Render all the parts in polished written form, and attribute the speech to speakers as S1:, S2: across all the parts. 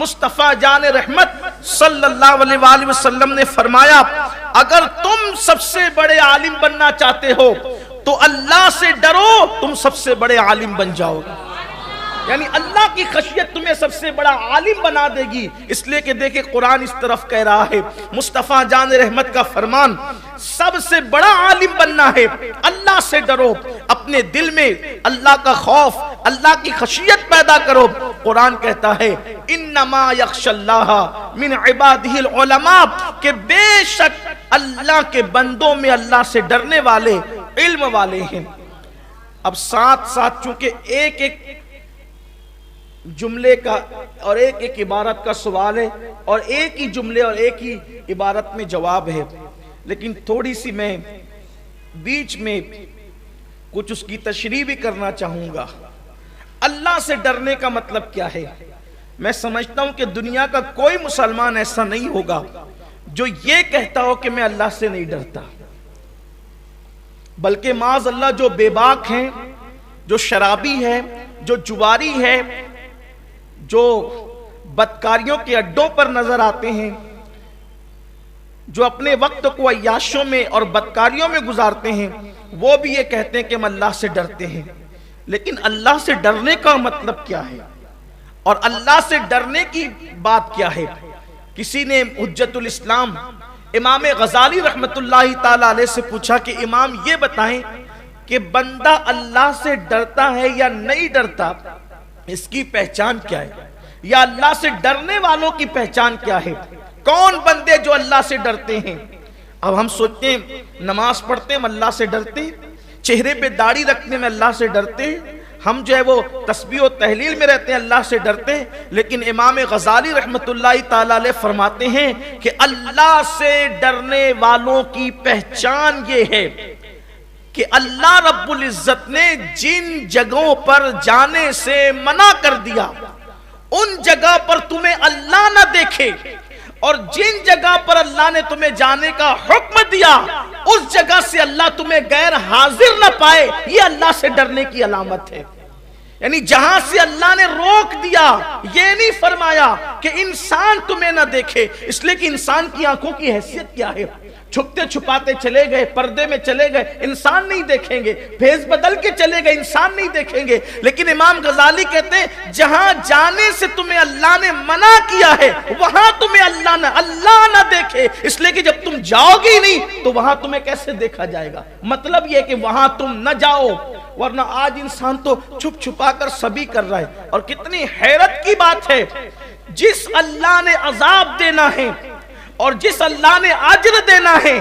S1: مصطفیٰ جان رحمت صلی اللہ علیہ وآلہ وسلم نے فرمایا اگر تم سب سے بڑے عالم بننا چاہتے ہو تو اللہ سے ڈرو، تم سب سے بڑے عالم بن جاؤ گے۔ یعنی اللہ کی خشیت تمہیں سب سے بڑا عالم بنا دے گی۔ اس لیے کہ دیکھیں قرآن اس طرف کہہ رہا ہے، مصطفیٰ جان رحمت کا فرمان سب سے بڑا عالم بننا ہے، اللہ سے ڈرو، اپنے دل میں اللہ کا خوف، اللہ کی خشیت پیدا کرو۔ قرآن کہتا ہے انما یخشی اللہ من عبادہ العلماء، کہ بے شک اللہ کے بندوں میں اللہ سے ڈرنے والے علم والے ہیں۔ اب ساتھ ساتھ چونکہ ایک ایک جملے کا اور ایک ایک عبارت کا سوال ہے اور ایک ہی جملے اور ایک ہی عبارت میں جواب ہے، لیکن تھوڑی سی میں بیچ میں کچھ اس کی تشریح بھی کرنا چاہوں گا۔ اللہ سے ڈرنے کا مطلب کیا ہے؟ میں سمجھتا ہوں کہ دنیا کا کوئی مسلمان ایسا نہیں ہوگا جو یہ کہتا ہو کہ میں اللہ سے نہیں ڈرتا، بلکہ معاذ اللہ جو بے باک ہیں، جو شرابی ہے، جو جواری ہے، جو بدکاریوں کے اڈوں پر نظر آتے ہیں، جو اپنے وقت کو عیاشوں میں اور بدکاریوں میں گزارتے ہیں، وہ بھی یہ کہتے ہیں کہ ہم اللہ سے ڈرتے ہیں۔ لیکن اللہ سے ڈرنے کا مطلب کیا ہے اور اللہ سے ڈرنے کی بات کیا ہے؟ کسی نے حجت الاسلام امام غزالی رحمت اللہ تعالی علیہ سے پوچھا کہ امام یہ بتائیں کہ بندہ اللہ سے ڈرتا ہے یا نہیں ڈرتا، اس کی پہچان کیا ہے؟ یا اللہ سے ڈرنے والوں کی پہچان کیا ہے؟ کون بندے جو اللہ سے ڈرتے ہیں؟ اب ہم سوچتے ہیں نماز پڑھتے ہیں ہم اللہ سے ڈرتے ہیں، چہرے پہ داڑھی رکھنے میں اللہ سے ڈرتے ہیں، ہم جو ہے وہ تسبیح و تحلیل میں رہتے ہیں اللہ سے ڈرتے ہیں۔ لیکن امام غزالی رحمت اللہ تعالی علیہ فرماتے ہیں کہ اللہ سے ڈرنے والوں کی پہچان یہ ہے کہ اللہ رب العزت نے جن جگہوں پر جانے سے منع کر دیا ان جگہ پر تمہیں اللہ نہ دیکھے، اور جن جگہ پر اللہ نے تمہیں جانے کا حکم دیا اس جگہ سے اللہ تمہیں غیر حاضر نہ پائے، یہ اللہ سے ڈرنے کی علامت ہے۔ یعنی جہاں سے اللہ نے روک دیا، یہ نہیں فرمایا کہ انسان تمہیں نہ دیکھے، اس لیے کہ انسان کی آنکھوں کی حیثیت کیا ہے؟ چھپتے چھپاتے چلے گئے، پردے میں چلے گئے، انسان نہیں دیکھیں گے، بھیس بدل کے چلے گئے، انسان نہیں دیکھیں گے۔ لیکن امام غزالی کہتے ہیں جہاں جانے سے تمہیں اللہ نے منع کیا ہے وہاں تمہیں اللہ نہ دیکھے، اس لیے کہ جب تم جاؤ گی نہیں تو وہاں تمہیں کیسے دیکھا جائے گا؟ مطلب یہ کہ وہاں تم نہ جاؤ، ورنہ آج انسان تو چھپ چھپا کر سبھی کر رہا ہے۔ اور کتنی حیرت کی بات ہے، جس اللہ نے عذاب دینا ہے اور جس اللہ نے اجر دینا ہے،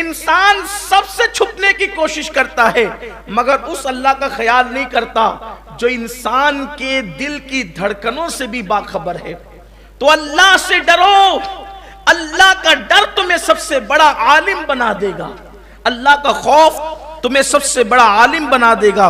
S1: انسان سب سے چھپنے کی کوشش کرتا ہے، مگر اس اللہ کا خیال نہیں کرتا جو انسان کے دل کی دھڑکنوں سے بھی باخبر ہے۔ تو اللہ سے ڈرو، اللہ کا ڈر تمہیں سب سے بڑا عالم بنا دے گا، اللہ کا خوف تمہیں سب سے بڑا عالم بنا دے گا۔